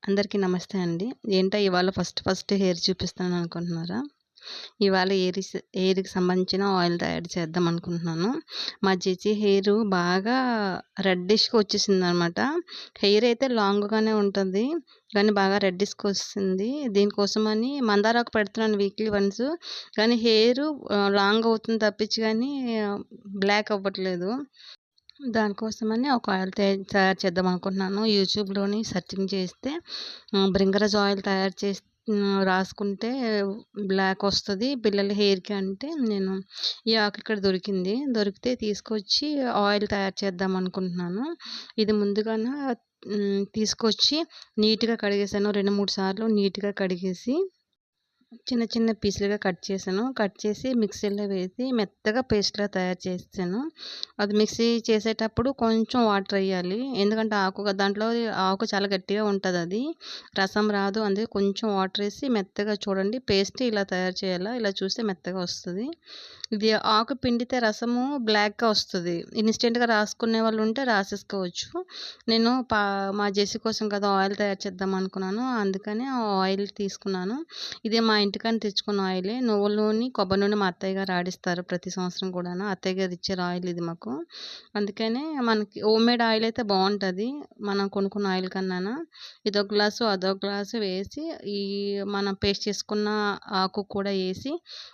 అందరికీ నమస్తే అండి. ఏంటో ఇవాళ ఫస్ట్ హెయిర్ చూపిస్తాను అనుకుంటున్నారా? ఇవాళ హెయిర్‌కి సంబంధించిన ఆయిల్ తయారు చేద్దాం అనుకుంటున్నాను. మా జెస్సీ హెయిరు బాగా రెడ్డిష్‌గా వచ్చేసిందనమాట. హెయిర్ అయితే లాంగ్‌గానే ఉంటుంది. కానీ బాగా రెడ్డిష్‌గా వస్తుంది. దీనికోసమని మందారాకు పెడుతున్నాను వీక్లీ వన్స్. కానీ హెయిరు లాంగ్ అవుతుంది తప్పించి గానీ బ్లాక్ అవ్వట్లేదు. దానికోసమని ఒక ఆయిల్ తయారు చేద్దాం అనుకుంటున్నాను. యూట్యూబ్‌లోని సెర్చింగ్ చేస్తే భృంగరాజ్ ఆయిల్ తయారు చేసి రాసుకుంటే బ్లాక్ వస్తది పిల్లల హెయిర్‌కి అంటే నేను ఈ ఆకు ఇక్కడ దొరికింది. దొరికితే తీసుకొచ్చి ఆయిల్ తయారు చేద్దాం అనుకుంటున్నాను. ఇది ముందుగాన తీసుకొచ్చి నీట్‌గా కడిగేసాను. 2, 3 సార్లు నీట్‌గా కడిగేసి చిన్న చిన్న పీసులుగా కట్ చేశాను. కట్ చేసి మిక్సీలో వేసి మెత్తగా పేస్ట్‌లా తయారు చేసేసాను. అది మిక్సీ చేసేటప్పుడు కొంచెం వాటర్ ఎయ్యాలి. ఎందుకంటే దాంట్లో ఆకు చాలా గట్టిగా ఉంటదది. రసం రాదు. అందుకే కొంచెం వాటర్ ఏసి మెత్తగా చూడండి పేస్ట్ ఇలా తయారు చేయాలా. ఇలా చూస్తే మెత్తగా వస్తది. ఇది ఆకు పిండితే రసము బ్లాక్‌గా వస్తది. ఇన్‌స్టెంట్‌గా రాసుకునే వాళ్ళు ఉంటే రాసేసుకోవచ్చు. నేను మా జెస్సీ కోసం కదా ఆయిల్ తయారు చేద్దాం అనుకున్నాను. అందుకని ఆ ఆయిల్ తీసుకున్నాను. ఇది మా ఇంటికాడ తెచ్చుకున్న ఆయిలే. నువ్వుల నూనె, కొబ్బరి నూనె మా అత్తయ్య గారు ఆడిస్తారు ప్రతి సంవత్సరం కూడాను. అత్తయ్య గారు ఇచ్చారు ఆయిల్ ఇది మాకు. అందుకనే మనకి హోమ్‌మేడ్ ఆయిల్ అయితే బావుంటది. మనం కొనుక్కున్న ఆయిల్ కన్నాను. ఇదొక గ్లాసు, అదొక గ్లాసు వేసి మనం పేస్ట్ చేసుకున్న ఆకు కూడా ఏసి,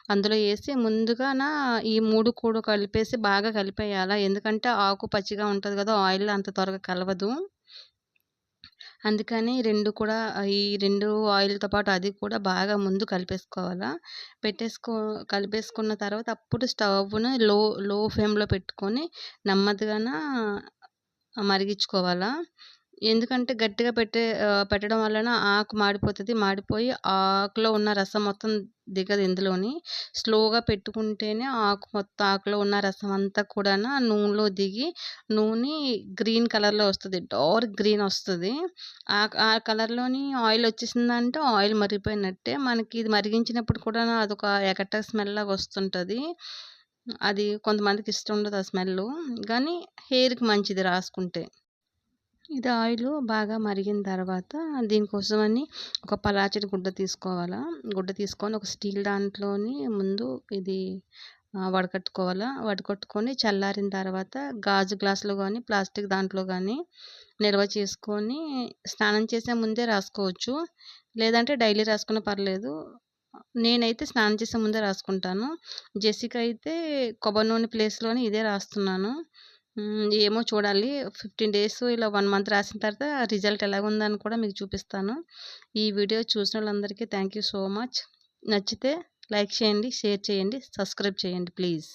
అందులో ఏసి ముందుగాన ఈ 3 కూడా కలిపేసి బాగా కలిపేయాల. ఎందుకంటే ఆకు పచ్చిగా ఉంటది కదా! ఆయిల్‌లో అంత త్వరగా కలవదు. అందుకని 2 కూడా ఈ 2 ఆయిల్‌తో పాటు అది కూడా బాగా ముందు కలిపేసుకోవాలా. కలిపేసుకున్న తర్వాత అప్పుడు స్టవ్‌ని లో ఫ్లేమ్‌లో పెట్టుకొని నెమ్మదిగాన మరిగించుకోవాలా. ఎందుకంటే గట్టిగా పెట్టడం వలన ఆకు మాడిపోతది. మాడిపోయి ఆకులో ఉన్న రసం మొత్తం దిగదు ఇందులోని. స్లోగా పెట్టుకుంటేనే ఆకులో ఉన్న రసం అంతా కూడాను నూనెలో దిగి నూనె గ్రీన్ కలర్‌లో వస్తది. డార్క్ గ్రీన్ వస్తది. ఆ కలర్‌లోని ఆయిల్ వచ్చేసిందంటే ఆయిల్ మరిగిపోయినట్టే. మనకి ఇది మరిగించినప్పుడు కూడాను అదొక ఎకట స్మెల్ లాగా వస్తుంటది. అది కొంతమందికి ఇష్టం ఉండదు ఆ స్మెల్లు. గానీ హెయిర్‌కి మంచిది రాసుకుంటే. ఇది ఆయిలు బాగా మరిగిన తర్వాత దీనికోసమని ఒక పలాచటి గుడ్డ తీసుకోవాలా. గుడ్డ తీసుకొని ఒక స్టీల్ దాంట్లోని ముందు ఇది వడకట్టుకోవాలా. వడకట్టుకొని చల్లారిన తర్వాత గాజు గ్లాసులో గానీ, ప్లాస్టిక్ దాంట్లో గానీ నిల్వ చేసుకొని స్నానం చేసే ముందే రాసుకోవచ్చు. లేదంటే డైలీ రాసుకున్నా పర్లేదు. నేనైతే స్నానం చేసే ముందే రాసుకుంటాను. జెస్సీకైతే కొబ్బరి నూనె ప్లేస్‌లోని ఇదే రాస్తున్నాను. ఏమో చూడాలి. 15 డేస్ ఇలా 1 మంత్ రాసిన తర్వాత రిజల్ట్ ఎలాగుందని కూడా మీకు చూపిస్తాను. ఈ వీడియో చూసినోళ్ళందరికీ థ్యాంక్ యూ సో మచ్. నచ్చితే లైక్ చేయండి, షేర్ చేయండి, సబ్స్క్రైబ్ చేయండి ప్లీజ్.